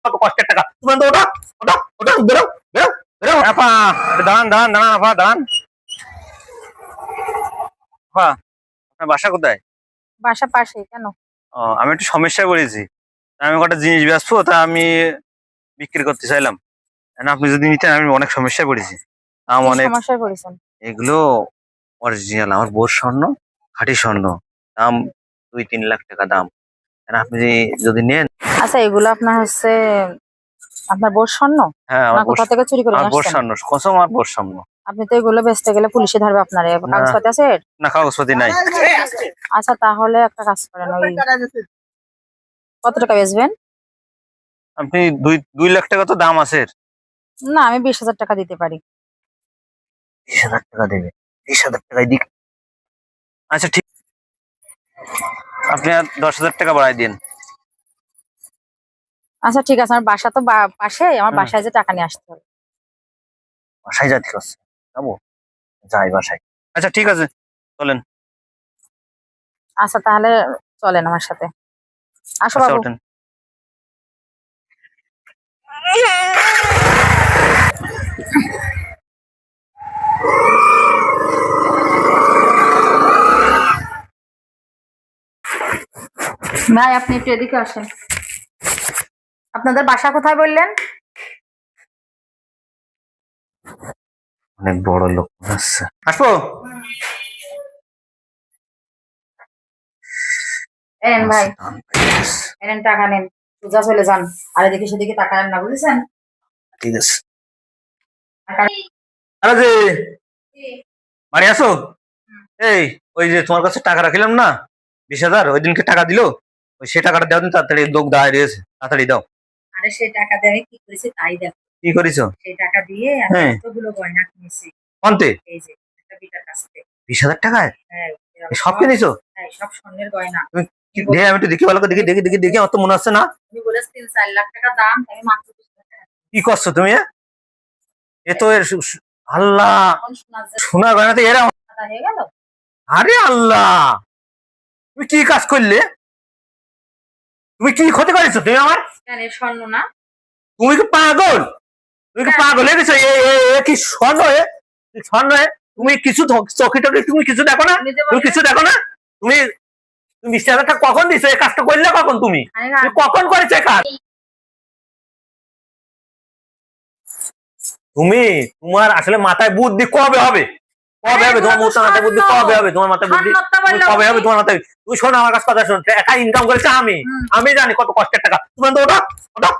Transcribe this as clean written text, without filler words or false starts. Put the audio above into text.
কত কষ্টের টাকা। তুমি তো ওটা ওটা ওটা বেরো বেরো বেরো। আপা দাঁড়ান দাঁড়ান দাঁড়ান আপা দাঁড়ান। আপা আপনার বাসা কোথায়? বাসা পাশে কেন? আমি একটু সমস্যায় পড়েছি। আমি কটা জিনিস বেচবো, তা আমি বিক্রি করতে চাইলাম। আপনি যদি নিতেন, আমি অনেক সমস্যায় পড়েছি। দাম কি অনেক। সমস্যায় পড়েছেন? এগুলো অরিজিনাল, আমার বোর স্বর্ণ, খাঁটি স্বর্ণ। দাম 2-3 লাখ টাকা দাম। আপনি যদি নেন। আচ্ছা, এগুলো আপনার হচ্ছে আপনার বোর স্বর্ণ? হ্যাঁ, না কোথা থেকে চুরি করে আমার নিয়ে বোর আসছেন? স্বর্ণ, কসম আমার বোর স্বর্ণ। আপনি তো এগুলো বেচতে গেলে পুলিশে ধরবে আপনার, না। কাগজপত্র আছে? না, কাগজপাতি নাই। আচ্ছা, তাহলে একটা কাজ করেন, ওই কত টাকা বেচবেন? আপনি 2 লাখ টাকা তো দাম আছে। না, আমি 20,000 টাকা দিতে পারি। 20,000 টাকা দেবে? 20,000 টাকায় দিক। আচ্ছা ঠিক, আপনি আর 10,000 টাকা বাড়াই দিন। আচ্ছা ঠিক আছে, আমার বাসা তো পাশে, আমার হুম। বাসায় যে টাকা নিয়ে আসতে হবে। বাসায় যাচ্ছি হচ্ছে, যাবো, যাই বাসায়। আচ্ছা ঠিক আছে, চলেন। আচ্ছা তাহলে চলেন আমার সাথে, আসো আচ্ছা বাবু। ওঠেন। ভাই আপনি একটু এদিকে আসেন। আপনাদের বাসা কোথায় বললেন? অনেক বড় লোক আচ্ছা, আসবো। এনেন ভাই, আচ্ছা, দাম পেয়ে গেছে। এনেন টাকা নেন, সোজা চলে যান, আর এদিকে সেদিকে তাকালেন না, বুঝেছেন? ঠিক আছে। টাকা- আরে যে বাড়ি আসো। এই, ওই যে তোমার কাছে টাকা রাখিলাম না, 20,000, ওই দিনকে টাকা দিলো, ওই সে টাকাটা দাও দিন তাড়াতাড়ি, লোক দাঁড়িয়ে রয়েছে, তাড়াতাড়ি দাও। আরে সেই টাকা দিয়ে আমি কি করেছি তাই দেখো। কি করেছো? সেই টাকা দিয়ে আমি হ্যাঁ। এতগুলো গয়না কিনেছি। অন্তে এই যে একটা বিটার কাছ থেকে। 20,000 টাকায় হ্যাঁ, এই সব কিনেছো? হ্যাঁ, সব স্বর্ণের গয়না। তুমি দেখে, আমি একটু দেখি, ভালো করে দেখি দেখি দেখি দেখি, আমার তো মনে হচ্ছে না। তুমি বলেছ 3-4 লাখ টাকা দাম, আমি মাত্র 20,000 টাকা। কি করছো তুমি? এ তো আল্লাহ, এখন শোনা সোনা গয়নাতে এরা। যাচ্ছে হয়ে গেল। আরে আল্লাহ, তুমি কি কাজ করলে? তুমি কি ক্ষতি করেছো তুমি আমার? কেন, এ স্বর্ণ না? তুমি কি পাগল? তুমি কি পাগল হয়ে গেছো? এ কি স্বর্ণ? স্বর্ণ? তুমি কিছু চোখে টোকে তুমি কিছু দেখো না? তুমি কিছু দেখো না? তুমি তুমি 20,000 টাকা কখন দিছো? এই কাজটা করলে কখন তুমি? তুমি কখন করেছো এই কাজ? তুমি, তোমার আসলে মাথায় বুদ্ধি কবে হবে? কবে হবে তোমার মাথায় বুদ্ধি? কবে হবে তোমার মাথায় বুদ্ধি? কবে হবে তোমার মাথায়? তুমি শোনো আমার কাছে কথা, শোনো, একা ইনকাম করেছে আমি। আমি জানি কত কষ্টের টাকা। তুমি তো ওটা ওটা